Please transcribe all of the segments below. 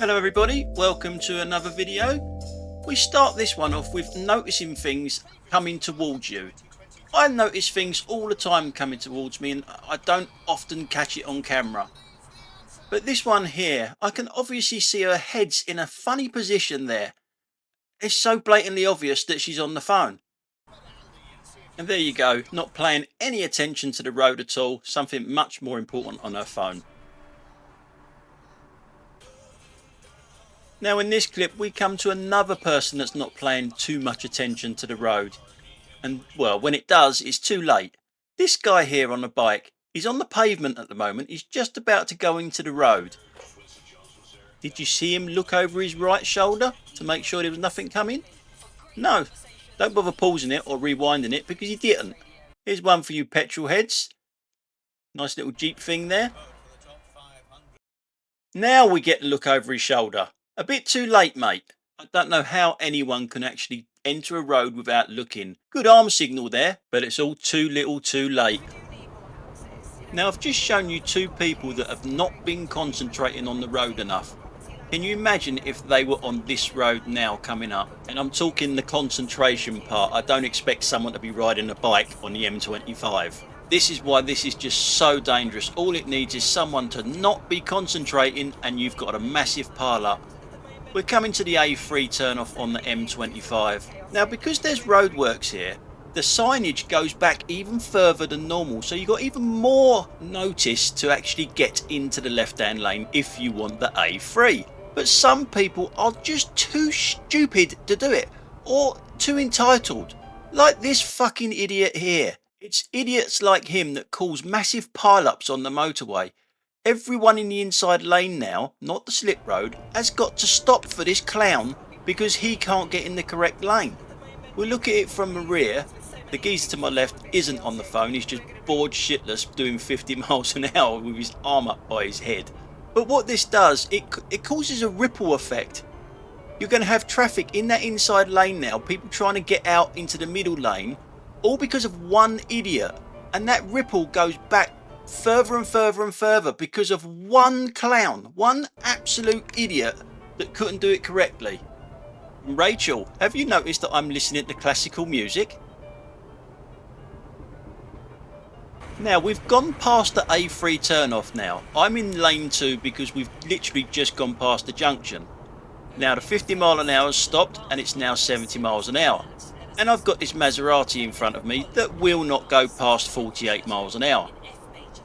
Hello everybody, welcome to another video. We start this one off with noticing things coming towards you. I notice things all the time coming towards me and I don't often catch it on camera. But this one here, I can obviously see her head's in a funny position there. It's so blatantly obvious that she's on the phone. And there you go, not paying any attention to the road at all, something much more important on her phone. Now in this clip we come to another person that's not paying too much attention to the road. And well, when it does, it's too late. This guy here on the bike, he's on the pavement at the moment, he's just about to go into the road. Did you see him look over his right shoulder to make sure there was nothing coming? No, don't bother pausing it or rewinding it because he didn't. Here's one for you petrol heads. Nice little Jeep thing there. Now we get to look over his shoulder. A bit too late, mate. I don't know how anyone can actually enter a road without looking. Good arm signal there, but it's all too little too late. Now I've just shown you two people that have not been concentrating on the road enough. Can you imagine if they were on this road now coming up? And I'm talking the concentration part. I don't expect someone to be riding a bike on the M25. This is why this is just so dangerous. All it needs is someone to not be concentrating and you've got a massive pile up. We're coming to the A3 turn off on the M25. Now because there's roadworks here, the signage goes back even further than normal, so you've got even more notice to actually get into the left hand lane if you want the A3. But some people are just too stupid to do it, or too entitled, like this fucking idiot here. It's idiots like him that cause massive pile-ups on the motorway. Everyone in the inside lane now, not the slip road, has got to stop for this clown because he can't get in the correct lane. We'll look at it from the rear. The geezer to my left isn't on the phone, he's just bored shitless doing 50 miles an hour with his arm up by his head. But what this does, it causes a ripple effect. You're going to have traffic in that inside lane now, people trying to get out into the middle lane, all because of one idiot. And that ripple goes back further and further and further because of one clown, one absolute idiot that couldn't do it correctly. Rachel, have you noticed that I'm listening to classical music? Now we've gone past the A3 turnoff now. I'm in lane 2 because we've literally just gone past the junction. Now the 50 mile an hour has stopped and it's now 70 miles an hour. And I've got this Maserati in front of me that will not go past 48 miles an hour.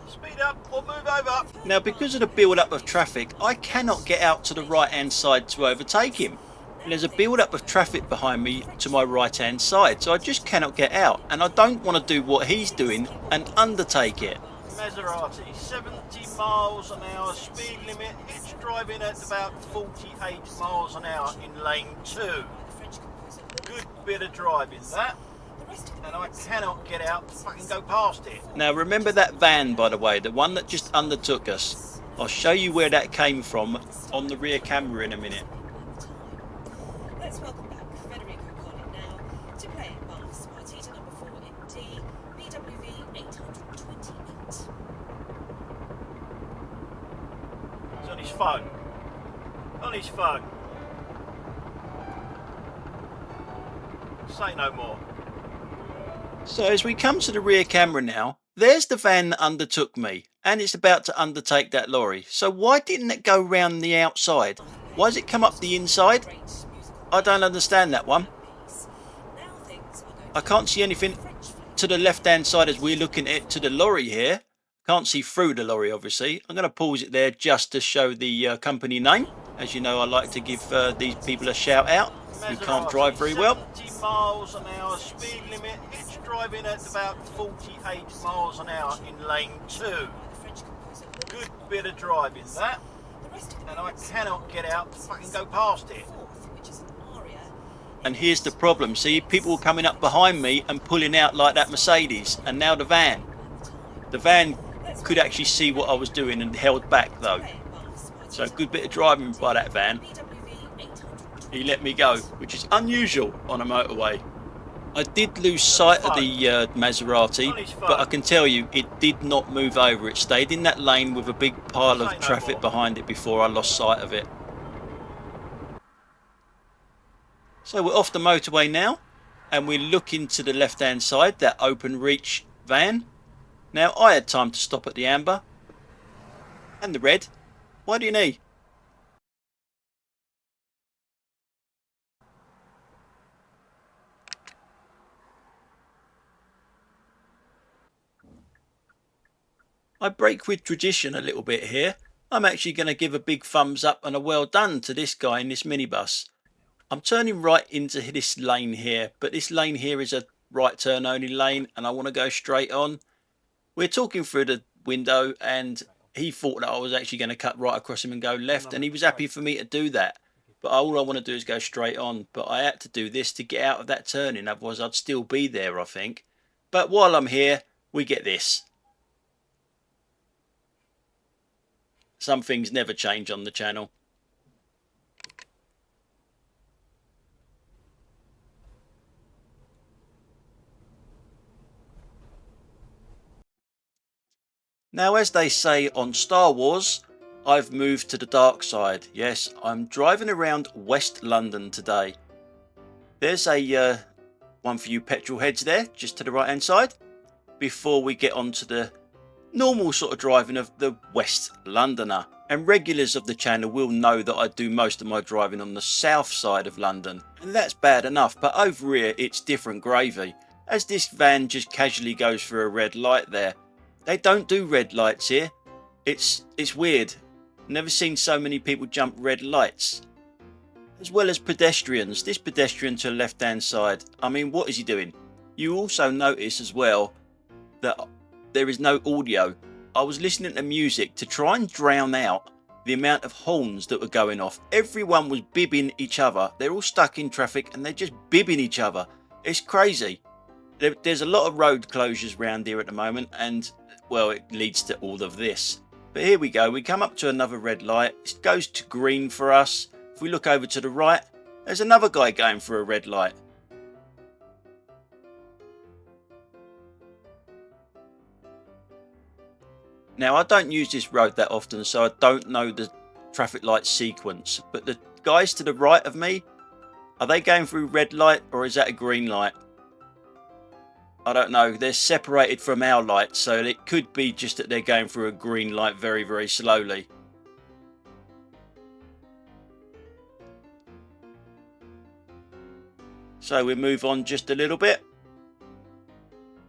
Speed up or move over. Now because of the build up of traffic, I cannot get out to the right hand side to overtake him. And there's a build up of traffic behind me to my right hand side, so I just cannot get out, and I don't want to do what he's doing and undertake it. Maserati, 70 miles an hour speed limit, it's driving at about 48 miles an hour in lane 2. Good bit of driving that, and I cannot get out to fucking go past it. Now remember that van, by the way, the one that just undertook us. I'll show you where that came from on the rear camera in a minute. Let's welcome back Federico calling now to play Bath's party to number 4 in D, BWV 828. He's on his phone. On his phone. Say no more. So as we come to the rear camera now, there's the van that undertook me, and it's about to undertake that lorry. So why didn't it go round the outside? Why does it come up the inside? I don't understand that one. I can't see anything to the left hand side as we're looking at to the lorry here. Can't see through the lorry obviously. I'm going to pause it there just to show the company name. As you know, I like to give these people a shout out who can't drive very well. 70 miles an hour speed limit, it's driving at about 48 miles an hour in lane 2. Good bit of driving that, and I cannot get out to fucking go past it. And here's the problem, see, people were coming up behind me and pulling out like that Mercedes, and now the van. The van could actually see what I was doing and held back though. So good bit of driving by that van. He let me go, which is unusual on a motorway. I did lose sight of the Maserati, but I can tell you it did not move over. It stayed in that lane with a big pile of traffic behind it before I lost sight of it. So we're off the motorway now, and we're looking to the left hand side, that open reach van. Now I had time to stop at the amber and the red. Why do you need? I break with tradition a little bit here. I'm actually going to give a big thumbs up and a well done to this guy in this minibus. I'm turning right into this lane here, but this lane here is a right turn only lane and I want to go straight on. We're talking through the window and he thought that I was actually going to cut right across him and go left, and he was happy for me to do that. But all I want to do is go straight on. But I had to do this to get out of that turning, otherwise I'd still be there, I think. But while I'm here, we get this. Some things never change on the channel. Now, as they say on Star Wars, I've moved to the dark side. Yes, I'm driving around West London today. There's a one for you petrol heads there, just to the right hand side, before we get on to the normal sort of driving of the West Londoner. And regulars of the channel will know that I do most of my driving on the south side of London, and that's bad enough, but over here it's different gravy, as this van just casually goes through a red light there. They don't do red lights here. It's weird. Never seen so many people jump red lights. As well as pedestrians. This pedestrian to the left hand side, I mean, what is he doing? You also notice as well that there is no audio. I was listening to music to try and drown out the amount of horns that were going off. Everyone was bibbing each other. They're all stuck in traffic and they're just bibbing each other. It's crazy. There's a lot of road closures around here at the moment, and well, it leads to all of this. But here we go. We come up to another red light. It goes to green for us. If we look over to the right, there's another guy going for a red light. Now, I don't use this road that often, so I don't know the traffic light sequence. But the guys to the right of me, are they going through red light or is that a green light? I don't know. They're separated from our light, so it could be just that they're going through a green light very, very slowly. So we move on just a little bit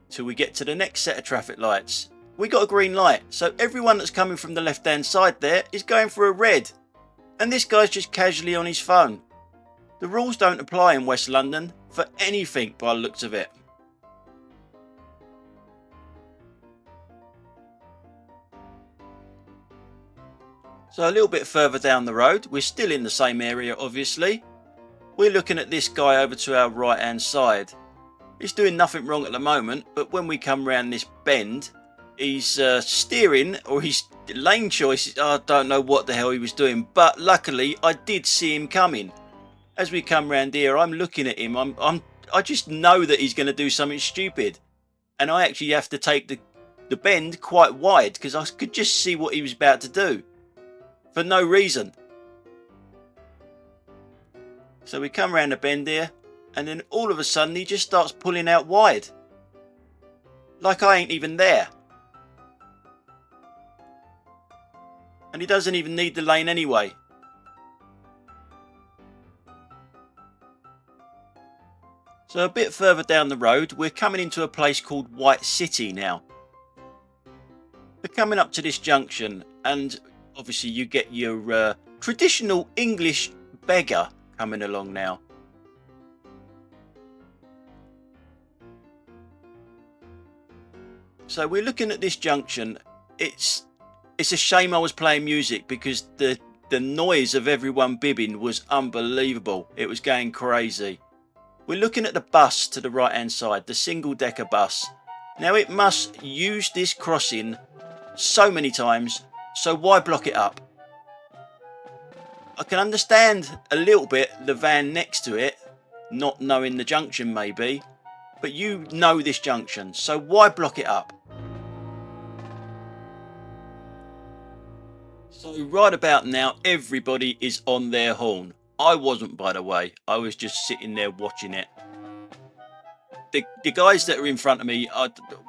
till we get to the next set of traffic lights. We got a green light, so everyone that's coming from the left hand side there is going for a red, and this guy's just casually on his phone. The rules don't apply in West London for anything by the looks of it. So a little bit further down the road, we're still in the same area obviously. We're looking at this guy over to our right hand side. He's doing nothing wrong at the moment, but when we come round this bend, he's steering, or his lane choices, I don't know what the hell he was doing, but luckily I did see him coming. As we come round here, I'm looking at him, I just know that he's going to do something stupid, and I actually have to take the bend quite wide because I could just see what he was about to do for no reason. So we come round the bend here, and then all of a sudden he just starts pulling out wide, like I ain't even there. And he doesn't even need the lane anyway. So a bit further down the road, we're coming into a place called White City now. We're coming up to this junction, and obviously you get your traditional English beggar coming along now. So we're looking at this junction. It's a shame I was playing music because the noise of everyone bibbing was unbelievable. It was going crazy. We're looking at the bus to the right hand side, the single decker bus. Now it must use this crossing so many times, so why block it up? I can understand a little bit the van next to it not knowing the junction maybe, but you know this junction, so why block it up? So right about now everybody is on their horn. I wasn't, by the way. I was just sitting there watching it. The guys that are in front of me,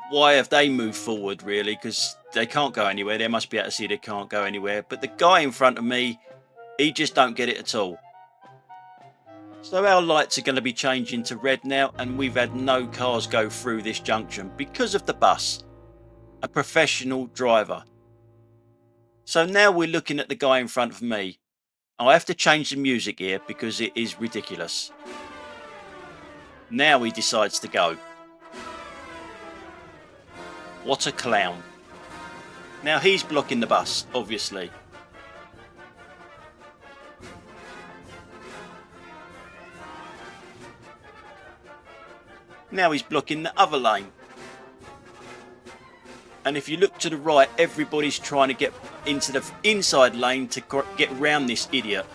why have they moved forward, really? Because they can't go anywhere. They must be able to see they can't go anywhere. But the guy in front of me, he just don't get it at all. So our lights are going to be changing to red now, and we've had no cars go through this junction because of the bus. A professional driver. So now we're looking at the guy in front of me. I have to change the music here because it is ridiculous. Now he decides to go. What a clown. Now he's blocking the bus, obviously. Now he's blocking the other lane. And if you look to the right, everybody's trying to get into the inside lane to get around this idiot.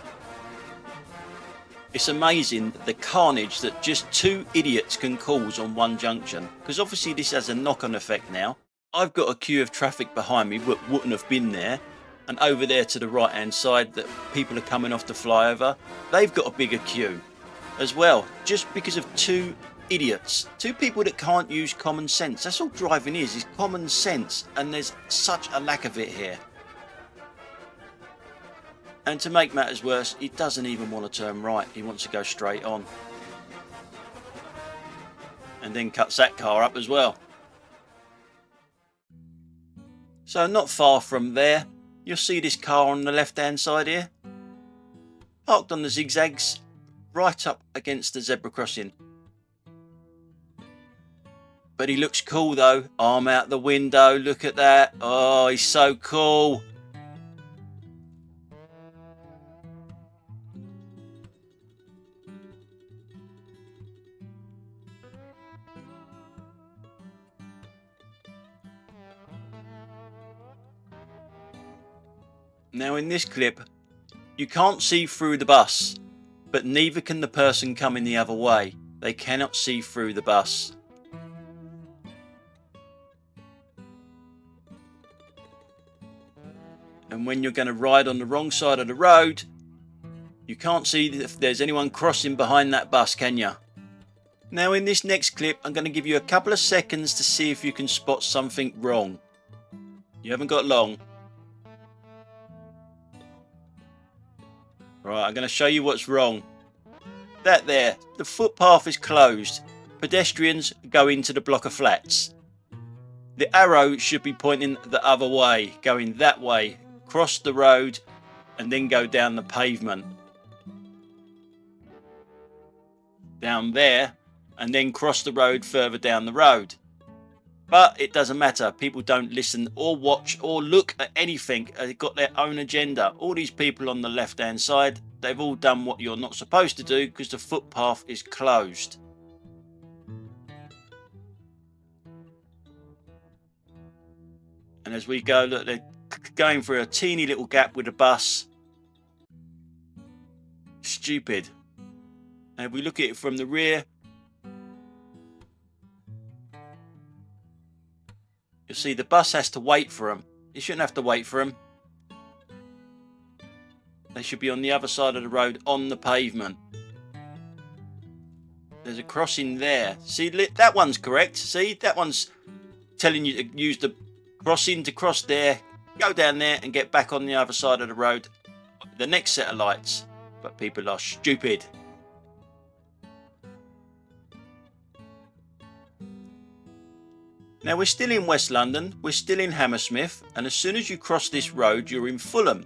It's amazing the carnage that just two idiots can cause on one junction. Because obviously this has a knock-on effect now. I've got a queue of traffic behind me that wouldn't have been there. And over there to the right-hand side that people are coming off the flyover, they've got a bigger queue as well. Just because of two idiots. Two people that can't use common sense. That's all driving is common sense. And there's such a lack of it here. And to make matters worse, he doesn't even want to turn right. He wants to go straight on. And then cuts that car up as well. So not far from there, you'll see this car on the left hand side here. Parked on the zigzags, right up against the zebra crossing. But he looks cool though. Arm out the window, look at that. Oh, he's so cool. Now in this clip, you can't see through the bus, but neither can the person coming the other way. They cannot see through the bus. And when you're going to ride on the wrong side of the road, you can't see if there's anyone crossing behind that bus, can you? Now in this next clip, I'm going to give you a couple of seconds to see if you can spot something wrong. You haven't got long. Right, I'm going to show you what's wrong. That there, the footpath is closed. Pedestrians go into the block of flats. The arrow should be pointing the other way, going that way, cross the road and then go down the pavement. Down there and then cross the road further down the road. But it doesn't matter. People don't listen or watch or look at anything. They've got their own agenda. All these people on the left-hand side, they've all done what you're not supposed to do because the footpath is closed. And as we go, look, they're going through a teeny little gap with a bus. Stupid. And if we look at it from the rear, you'll see the bus has to wait for them. You shouldn't have to wait for them. They should be on the other side of the road on the pavement. There's a crossing there. See, that one's correct. See, that one's telling you to use the crossing to cross there, go down there and get back on the other side of the road. The next set of lights. But people are stupid. Now we're still in West London, we're still in Hammersmith, and as soon as you cross this road, you're in Fulham.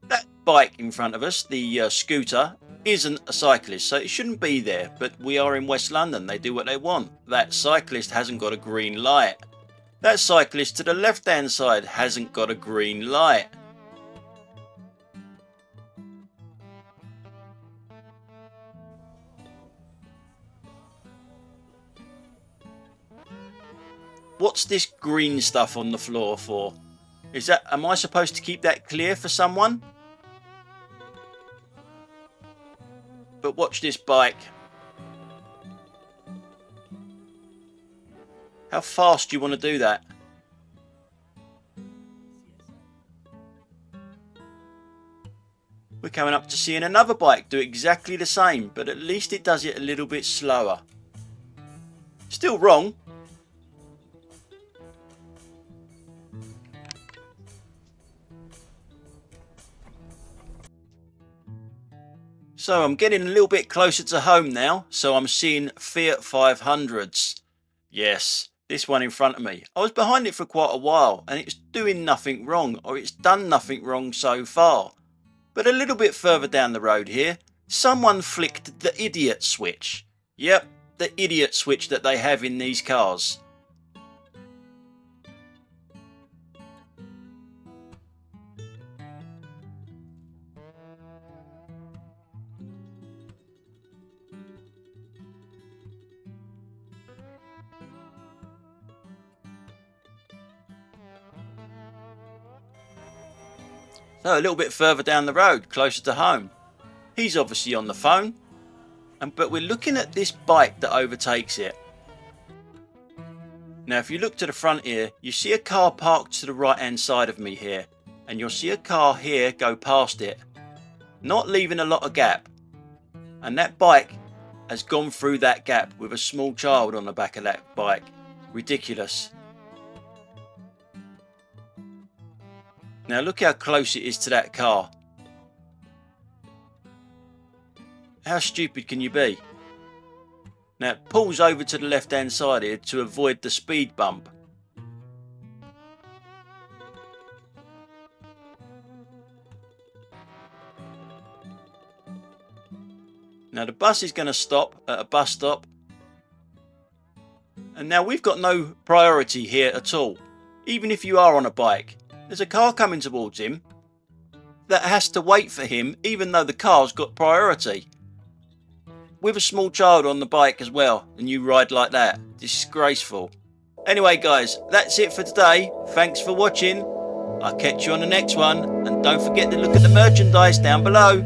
That bike in front of us, the scooter, isn't a cyclist, so it shouldn't be there, but we are in West London, they do what they want. That cyclist hasn't got a green light. That cyclist to the left-hand side hasn't got a green light. What's this green stuff on the floor for? Am I supposed to keep that clear for someone? But watch this bike. How fast do you want to do that? We're coming up to seeing another bike do exactly the same, but at least it does it a little bit slower. Still wrong. So I'm getting a little bit closer to home now, so I'm seeing Fiat 500s. Yes, this one in front of me. I was behind it for quite a while and it's doing nothing wrong, or it's done nothing wrong so far. But a little bit further down the road here, someone flicked the idiot switch. Yep, the idiot switch that they have in these cars. So a little bit further down the road, closer to home. He's obviously on the phone, but we're looking at this bike that overtakes it. Now if you look to the front here, you see a car parked to the right hand side of me here, and you'll see a car here go past it, not leaving a lot of gap. And that bike has gone through that gap with a small child on the back of that bike. Ridiculous. Now look how close it is to that car. How stupid can you be? Now it pulls over to the left hand side here to avoid the speed bump. Now the bus is going to stop at a bus stop. And now we've got no priority here at all. Even if you are on a bike, there's a car coming towards him that has to wait for him, even though the car's got priority. With a small child on the bike as well, and you ride like that. Disgraceful. Anyway guys, that's it for today. Thanks for watching. I'll catch you on the next one, and don't forget to look at the merchandise down below.